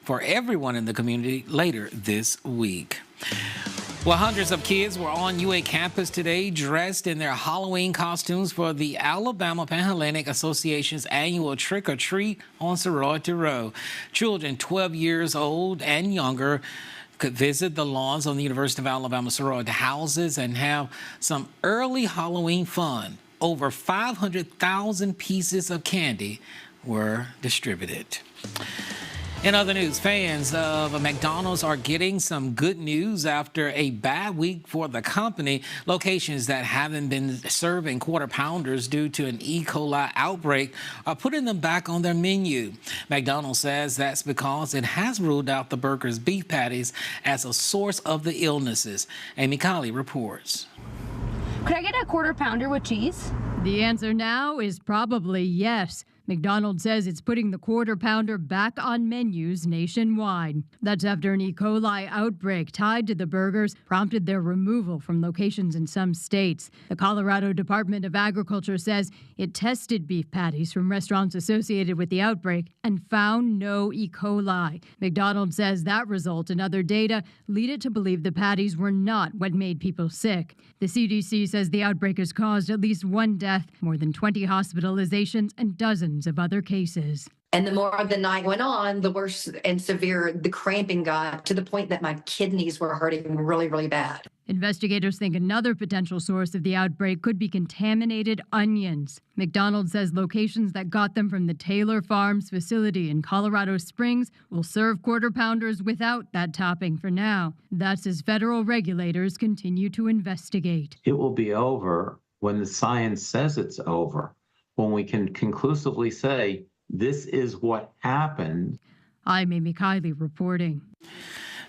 for everyone in the community later this week. Well, hundreds of kids were on UA campus today dressed in their Halloween costumes for the Alabama Panhellenic Association's annual Trick or Treat on Sorority Row. Children 12 years old and younger could visit the lawns on the University of Alabama sorority houses and have some early Halloween fun. Over 500,000 pieces of candy were distributed. In other news, fans of McDonald's are getting some good news after a bad week for the company. Locations that haven't been serving quarter pounders due to an E. coli outbreak are putting them back on their menu. McDonald's says that's because it has ruled out the burger's beef patties as a source of the illnesses. Amy Colley reports. Could I get a quarter pounder with cheese? The answer now is probably yes. McDonald's says it's putting the quarter pounder back on menus nationwide. That's after an E. coli outbreak tied to the burgers prompted their removal from locations in some states. The Colorado Department of Agriculture says it tested beef patties from restaurants associated with the outbreak and found no E. coli. McDonald's says that result and other data lead it to believe the patties were not what made people sick. The CDC says the outbreak has caused at least one death, more than 20 hospitalizations, and dozens of other cases. And the more the night went on, the worse and severe the cramping got, to the point that my kidneys were hurting really, really bad. Investigators think another potential source of the outbreak could be contaminated onions. McDonald's says locations that got them from the Taylor Farms facility in Colorado Springs will serve quarter pounders without that topping for now. That's as federal regulators continue to investigate. It will be over when the science says it's over, when we can conclusively say this is what happened. I'm Amy Kiley reporting.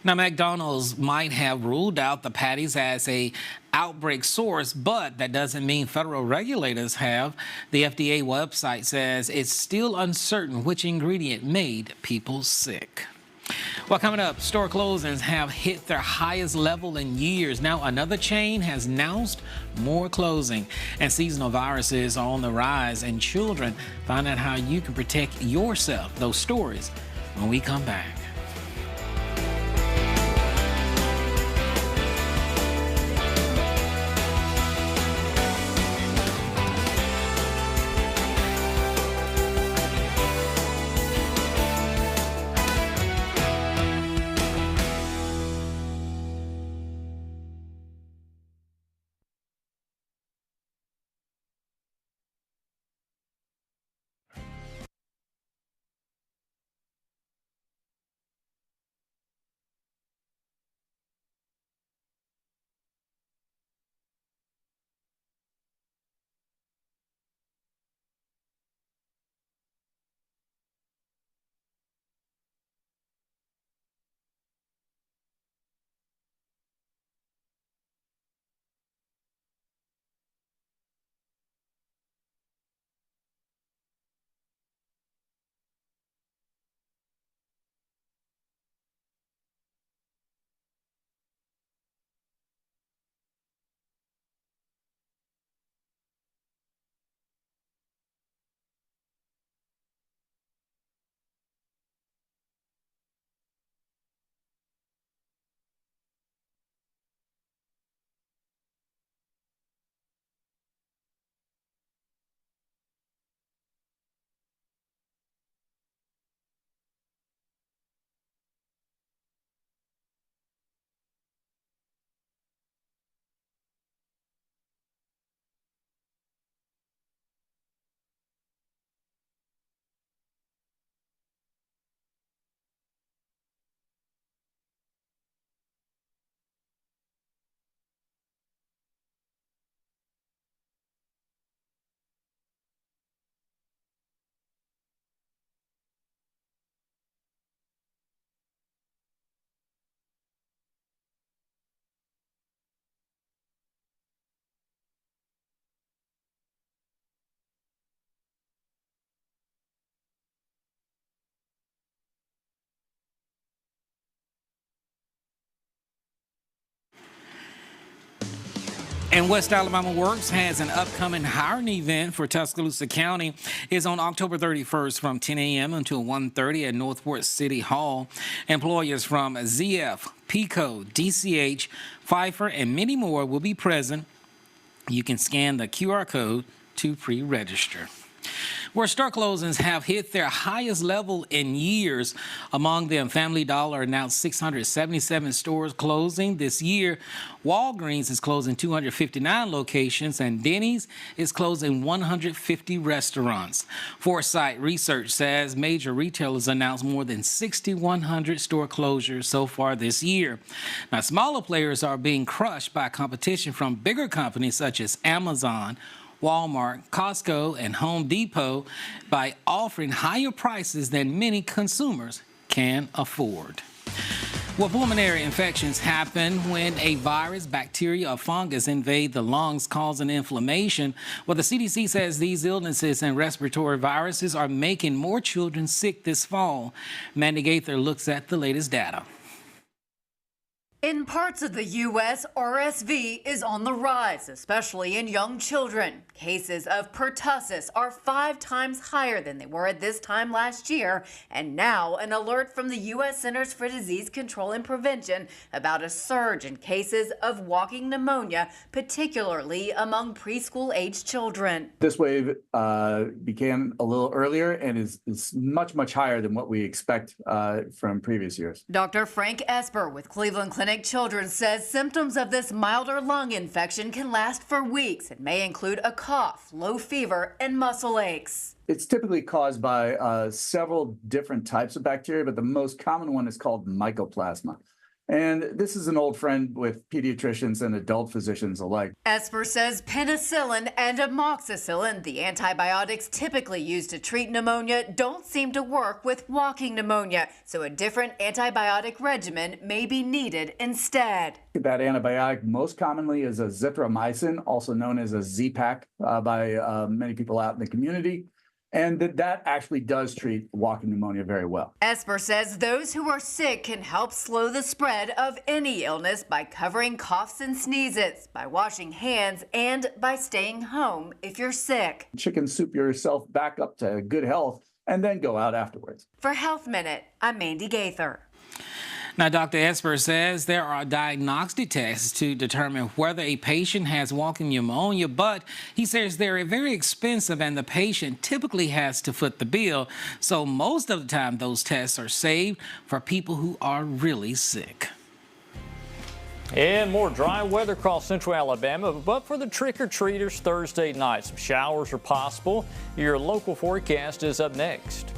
Now, McDonald's might have ruled out the patties as a outbreak source, but that doesn't mean federal regulators have. The FDA website says it's still uncertain which ingredient made people sick. Well, coming up, store closings have hit their highest level in years. Now, another chain has announced more closing, and seasonal viruses are on the rise, and children find out how you can protect yourself. Those stories when we come back. And West Alabama Works has an upcoming hiring event for Tuscaloosa County. It's on October 31st from 10 a.m. until 1:30 at Northport City Hall. Employers from ZF, PICO, DCH, Pfeiffer, and many more will be present. You can scan the QR code to pre-register. Where store closings have hit their highest level in years. Among them, Family Dollar announced 677 stores closing this year. Walgreens is closing 259 locations, and Denny's is closing 150 restaurants. Foresight Research says major retailers announced more than 6,100 store closures so far this year. Now, smaller players are being crushed by competition from bigger companies such as Amazon, Walmart, Costco, and Home Depot by offering higher prices than many consumers can afford. Well, pulmonary infections happen when a virus, bacteria, or fungus invade the lungs, causing inflammation. Well, the CDC says these illnesses and respiratory viruses are making more children sick this fall. Mandy Gaither looks at the latest data. In parts of the U.S., RSV is on the rise, especially in young children. Cases of pertussis are 5 times higher than they were at this time last year. And now an alert from the U.S. Centers for Disease Control and Prevention about a surge in cases of walking pneumonia, particularly among preschool-aged children. This wave began a little earlier and is much, much higher than what we expect from previous years. Dr. Frank Esper with Cleveland Clinic Children says symptoms of this milder lung infection can last for weeks and may include a cough, low fever, and muscle aches. It's typically caused by several different types of bacteria, but the most common one is called mycoplasma. And this is an old friend with pediatricians and adult physicians alike. Esper says penicillin and amoxicillin, the antibiotics typically used to treat pneumonia, don't seem to work with walking pneumonia, so a different antibiotic regimen may be needed instead. That antibiotic most commonly is azithromycin, also known as a Z-Pak by many people out in the community. And that actually does treat walking pneumonia very well. Esper says those who are sick can help slow the spread of any illness by covering coughs and sneezes, by washing hands, and by staying home if you're sick. Chicken soup yourself back up to good health and then go out afterwards. For Health Minute, I'm Mandy Gaither. Now, Dr. Esper says there are diagnostic tests to determine whether a patient has walking pneumonia, but he says they're very expensive and the patient typically has to foot the bill. So most of the time, those tests are saved for people who are really sick. And more dry weather across central Alabama, but for the trick-or-treaters Thursday night, some showers are possible. Your local forecast is up next.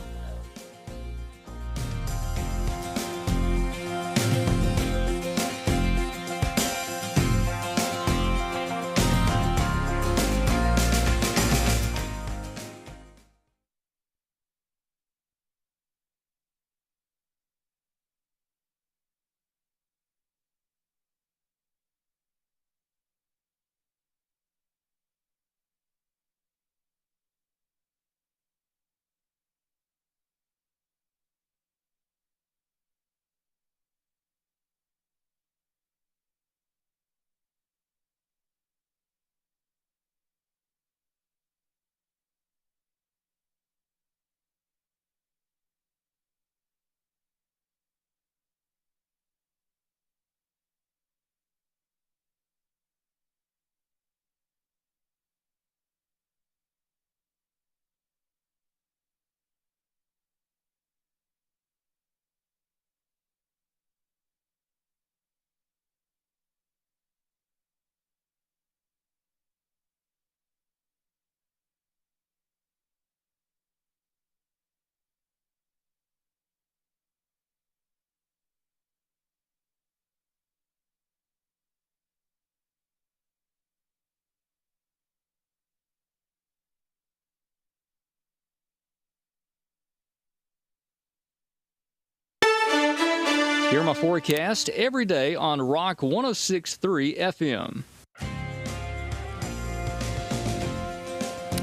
Hear my forecast every day on Rock 106.3 FM.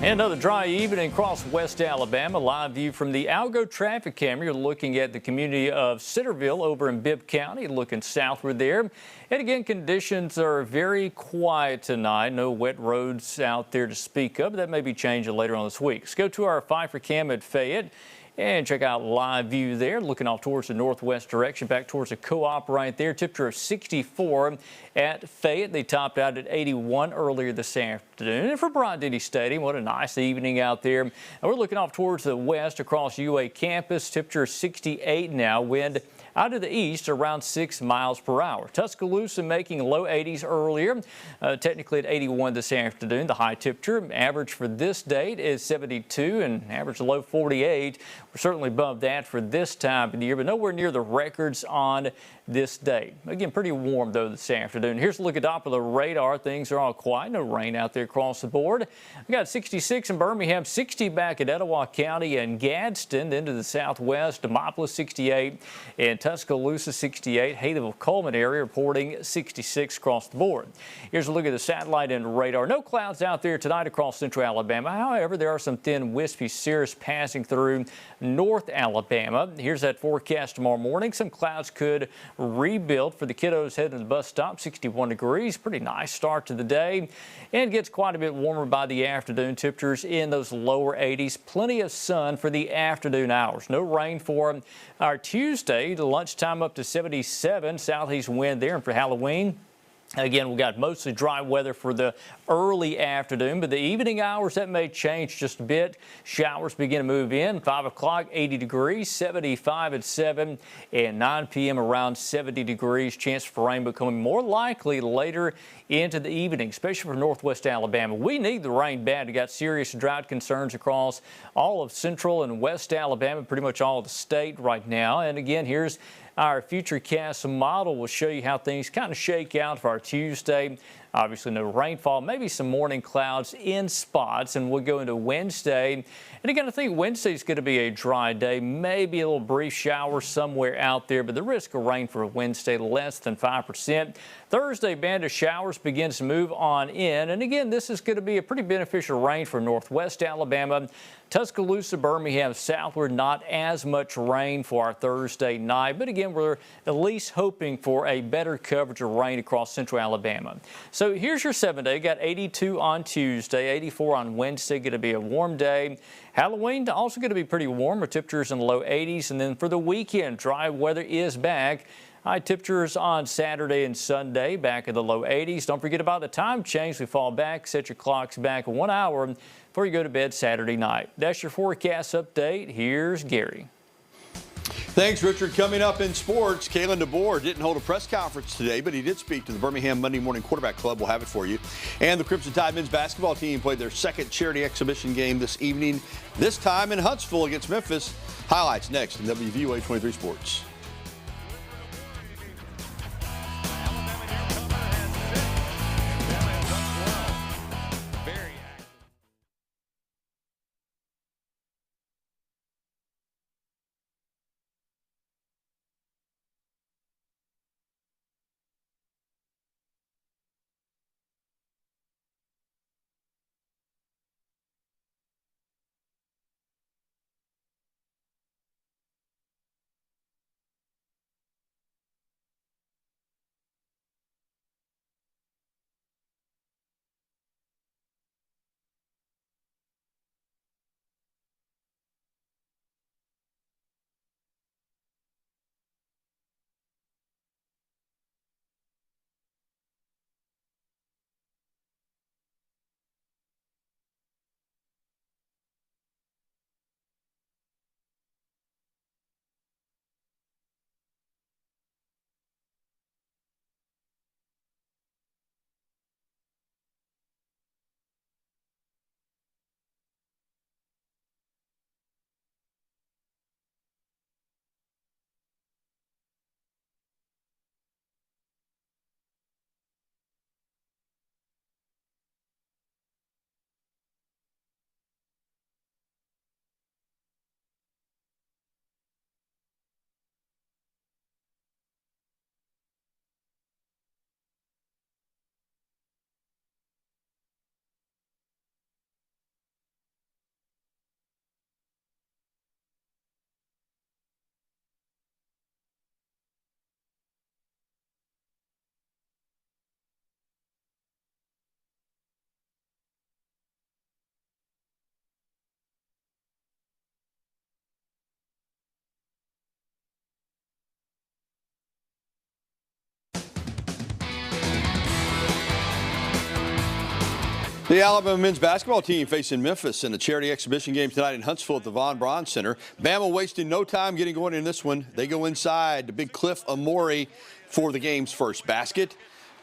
And another dry evening across West Alabama. Live view from the Algo traffic camera. You're looking at the community of Centerville over in Bibb County, looking southward there. And again, conditions are very quiet tonight. No wet roads out there to speak of. That may be changing later on this week. Let's go to our Pfeiffer cam at Fayette. And check out live view there, looking off towards the northwest direction, back towards the co-op right there. Temperature of 64 at Fayette. They topped out at 81 earlier this afternoon. And for Bryant-Denny Stadium, what a nice evening out there. And we're looking off towards the west across UA campus. Temperature 68 now. Wind out of the east around 6 miles per hour. Tuscaloosa making low 80s earlier, technically at 81 this afternoon. The high temperature average for this date is 72 and average low 48. We're certainly above that for this time of the year, but nowhere near the records on this date. Again, pretty warm though this afternoon. Here's a look at Doppler radar. Things are all quiet. No rain out there across the board. We got 66 in Birmingham, 60 back at Etowah County and Gadsden. Into the southwest, Demopolis 68 and Tuscaloosa 68. Haydenville Coleman area reporting 66 across the board. Here's a look at the satellite and radar. No clouds out there tonight across central Alabama. However, there are some thin wispy cirrus passing through North Alabama. Here's that forecast tomorrow morning. Some clouds could rebuild for the kiddos heading to the bus stop. 61 degrees. Pretty nice start to the day. And gets quite a bit warmer by the afternoon. Temperatures in those lower 80s. Plenty of sun for the afternoon hours. No rain for our Tuesday. The lunchtime up to 77. Southeast wind there. And for Halloween, again, we got mostly dry weather for the early afternoon, but the evening hours, that may change just a bit. Showers begin to move in. 5 o'clock, 80 degrees, 75 at 7, and 9 p.m. around 70 degrees. Chance for rain becoming more likely later into the evening, especially for northwest Alabama. We need the rain bad. We got serious drought concerns across all of central and west Alabama, pretty much all of the state right now. And again, here's our Futurecast model. Will show you how things kind of shake out for our Tuesday. Obviously no rainfall, maybe some morning clouds in spots, and we'll go into Wednesday. And again, I think Wednesday's going to be a dry day, maybe a little brief shower somewhere out there, but the risk of rain for Wednesday less than 5%. Thursday, band of showers begins to move on in. And again, this is going to be a pretty beneficial rain for northwest Alabama. Tuscaloosa, Birmingham southward, not as much rain for our Thursday night. But again, we're at least hoping for a better coverage of rain across central Alabama. So here's your 7-day. Got 82 on Tuesday, 84 on Wednesday. Going to be a warm day. Halloween also going to be pretty warm with temperatures in the low 80s. And then for the weekend, dry weather is back. High temperatures on Saturday and Sunday, back in the low 80s. Don't forget about the time change. We fall back, set your clocks back 1 hour before you go to bed Saturday night. That's your forecast update. Here's Gary. Thanks, Richard. Coming up in sports, Kalen DeBoer didn't hold a press conference today, but he did speak to the Birmingham Monday Morning Quarterback Club. We'll have it for you. And the Crimson Tide men's basketball team played their second charity exhibition game this evening, this time in Huntsville against Memphis. Highlights next in WVUA 23 Sports. The Alabama men's basketball team facing Memphis in a charity exhibition game tonight in Huntsville at the Von Braun Center. Bama wasting no time getting going in this one. They go inside to Big Cliff Amore for the game's first basket.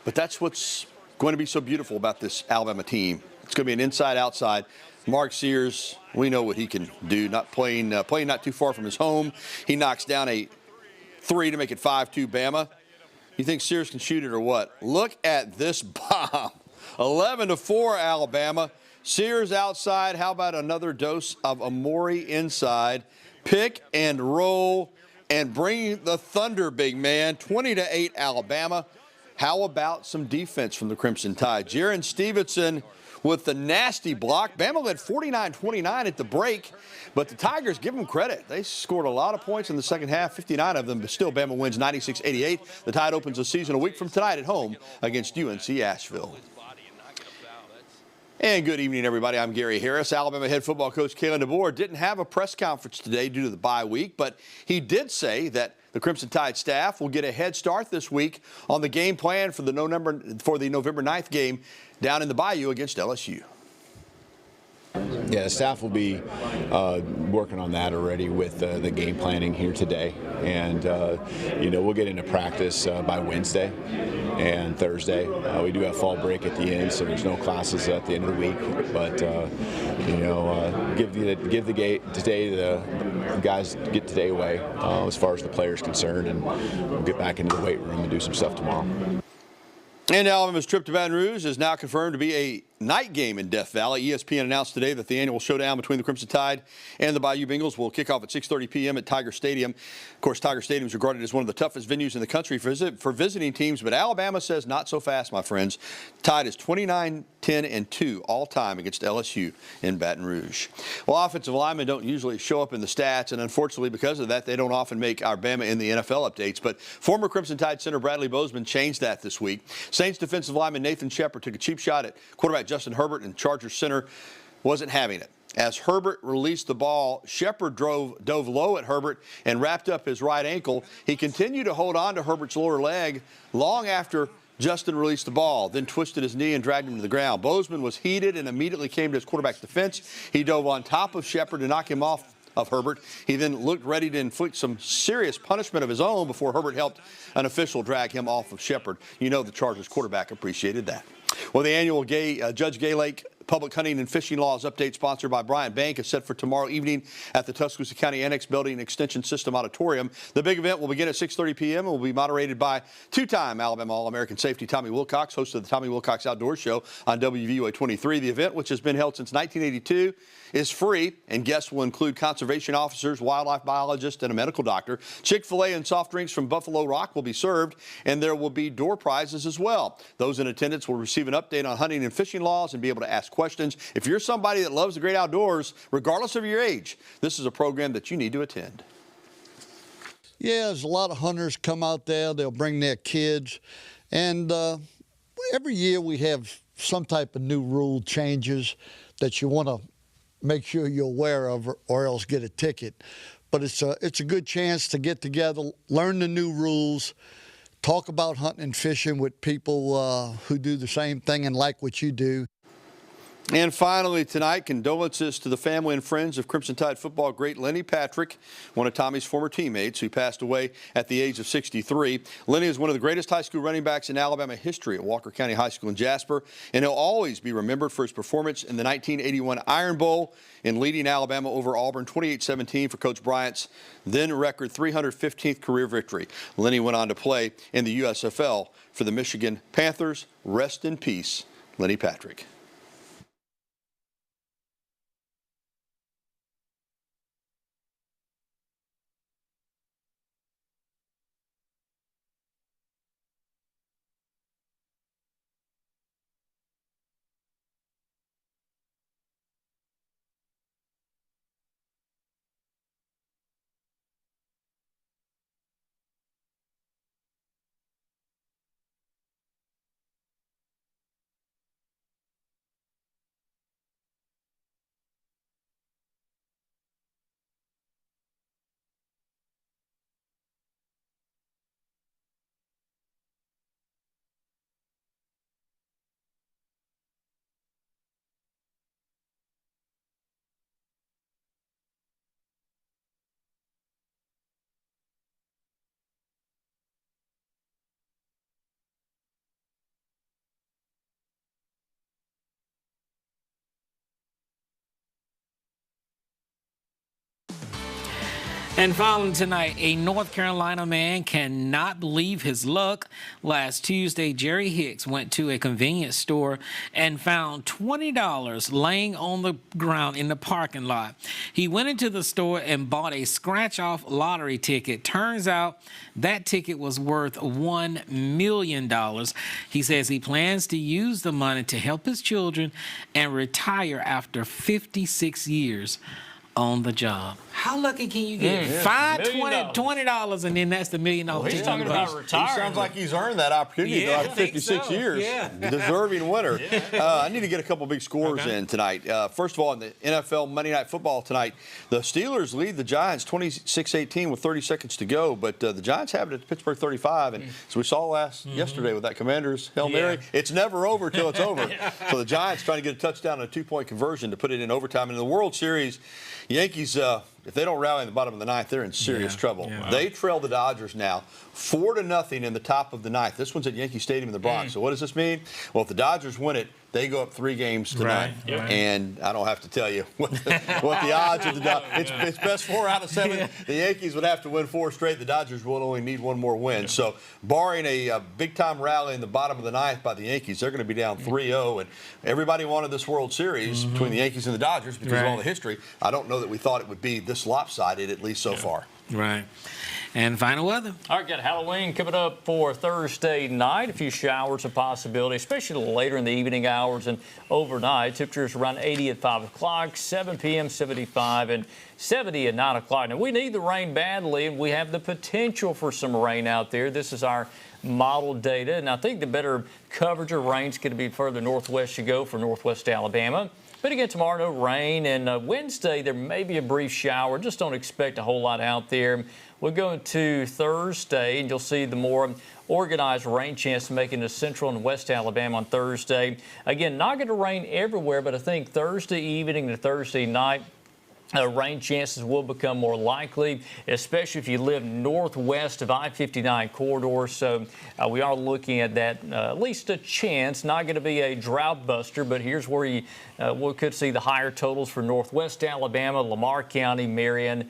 But that's what's going to be so beautiful about this Alabama team. It's going to be an inside-outside. Mark Sears, we know what he can do. Playing not too far from his home. He knocks down a three to make it 5-2 Bama. You think Sears can shoot it or what? Look at this bomb. 11-4 Alabama. Sears outside. How about another dose of Amore inside? Pick and roll and bring the thunder, big man. 20-8 Alabama. How about some defense from the Crimson Tide? Jaron Stevenson with the nasty block. Bama led 49-29 at the break, but the Tigers, give them credit. They scored a lot of points in the second half, 59 of them, but still Bama wins 96-88. The Tide opens the season a week from tonight at home against UNC Asheville. And good evening, everybody. I'm Gary Harris. Alabama head football coach Kalen DeBoer didn't have a press conference today due to the bye week, but he did say that the Crimson Tide staff will get a head start this week on the game plan for the November 9th game down in the Bayou against LSU. Yeah, the staff will be working on that already with the game planning here today. And, we'll get into practice by Wednesday and Thursday. We do have fall break at the end, so there's no classes at the end of the week. But, give the guys get today away as far as the players concerned, and we'll get back into the weight room and do some stuff tomorrow. And Alabama's trip to Baton Rouge is now confirmed to be a night game in Death Valley. ESPN announced today that the annual showdown between the Crimson Tide and the Bayou Bengals will kick off at 6:30 p.m. at Tiger Stadium. Of course, Tiger Stadium is regarded as one of the toughest venues in the country for visiting teams, but Alabama says not so fast, my friends. Tide is 29-10-2 all time against LSU in Baton Rouge. Well, offensive linemen don't usually show up in the stats, and unfortunately because of that, they don't often make Alabama in the NFL updates. But former Crimson Tide center Bradley Bozeman changed that this week. Saints defensive lineman Nathan Shepard took a cheap shot at quarterback Justin Herbert, and Chargers center wasn't having it. As Herbert released the ball, Shepard dove low at Herbert and wrapped up his right ankle. He continued to hold on to Herbert's lower leg long after Justin released the ball, then twisted his knee and dragged him to the ground. Bozeman was heated and immediately came to his quarterback's defense. He dove on top of Shepard to knock him off of Herbert. He then looked ready to inflict some serious punishment of his own before Herbert helped an official drag him off of Shepard. You know the Chargers quarterback appreciated that. Well, the annual Judge Gay Lake Public Hunting and Fishing Laws update sponsored by Bryant Bank is set for tomorrow evening at the Tuscaloosa County Annex Building Extension System Auditorium. The big event will begin at 6:30 p.m. and will be moderated by two-time Alabama All-American safety Tommy Wilcox, host of the Tommy Wilcox Outdoor Show on WVUA 23. The event, which has been held since 1982, is free, and guests will include conservation officers, wildlife biologists, and a medical doctor. Chick-fil-A and soft drinks from Buffalo Rock will be served, and there will be door prizes as well. Those in attendance will receive an update on hunting and fishing laws and be able to ask questions. If you're somebody that loves the great outdoors, regardless of your age, this is a program that you need to attend. Yeah, there's a lot of hunters come out there. They'll bring their kids. And every year we have some type of new rule changes that you want to make sure you're aware of or else get a ticket. But it's a good chance to get together, learn the new rules, talk about hunting and fishing with people who do the same thing and like what you do. And finally tonight, condolences to the family and friends of Crimson Tide football great Lenny Patrick, one of Tommy's former teammates who passed away at the age of 63. Lenny is one of the greatest high school running backs in Alabama history at Walker County High School in Jasper, and he'll always be remembered for his performance in the 1981 Iron Bowl in leading Alabama over Auburn 28-17 for Coach Bryant's then record 315th career victory. Lenny went on to play in the USFL for the Michigan Panthers. Rest in peace, Lenny Patrick. And finally tonight, a North Carolina man cannot believe his luck. Last Tuesday, Jerry Hicks went to a convenience store and found $20 laying on the ground in the parking lot. He went into the store and bought a scratch-off lottery ticket. Turns out that ticket was worth $1 million. He says he plans to use the money to help his children and retire after 56 years on the job. How lucky can you get? $20, and then that's the $1 million. Well, he's talking about retiring. He sounds like he's earned that opportunity after 56 years. Yeah. Deserving winner. I need to get a couple big scores in tonight. First of all, in the NFL Monday Night Football tonight, the Steelers lead the Giants 26-18 with 30 seconds to go, but the Giants have it at Pittsburgh 35, and as we saw yesterday with that Commander's Hail Mary, it's never over till it's over. So the Giants trying to get a touchdown and a 2-point conversion to put it in overtime. In the World Series, Yankees, if they don't rally in the bottom of the ninth, they're in serious trouble. Yeah. They trail the Dodgers now 4-0 in the top of the ninth. This one's at Yankee Stadium in the Bronx. So what does this mean? Well, if the Dodgers win it, they go up 3 games tonight. Right. And I don't have to tell you what the odds of the Dodgers. It's best 4 out of 7. The Yankees would have to win 4 straight. The Dodgers will only need 1 more win. So barring a big-time rally in the bottom of the ninth by the Yankees, they're going to be down 3-0. And everybody wanted this World Series between the Yankees and the Dodgers because of all the history. I don't know that we thought it would be this lopsided, at least so far. Right. And final weather. All right, got Halloween coming up for Thursday night. A few showers a possibility, especially later in the evening hours and overnight. Temperatures around 80 at 5 o'clock, 7 p.m. 75, and 70 at 9 o'clock. Now, we need the rain badly, and we have the potential for some rain out there. This is our model data, and I think the better coverage of rain is going to be further northwest you go for northwest Alabama. But again, tomorrow, no rain, and Wednesday, there may be a brief shower. Just don't expect a whole lot out there. We'll go into Thursday, and you'll see the more organized rain chance making to central and west Alabama on Thursday. Again, not going to rain everywhere, but I think Thursday evening to Thursday night, rain chances will become more likely, especially if you live northwest of I-59 corridor. So we are looking at that, at least a chance. Not going to be a drought buster, but here's where we could see the higher totals for northwest Alabama, Lamar County, Marion,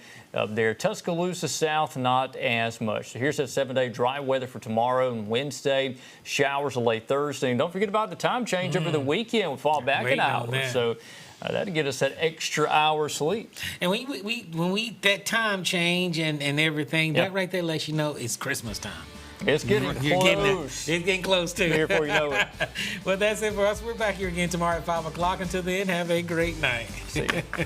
there. Tuscaloosa south, not as much. So here's that 7-day dry weather for tomorrow and Wednesday. Showers late Thursday. And don't forget about the time change over the weekend. We'll fall back an hour. So that'll get us that extra hour sleep. And when we that time change and everything, that right there lets you know it's Christmas time. It's getting close. It's getting close too. Here before you know it. Well, that's it for us. We're back here again tomorrow at 5 o'clock. Until then, have a great night. See you.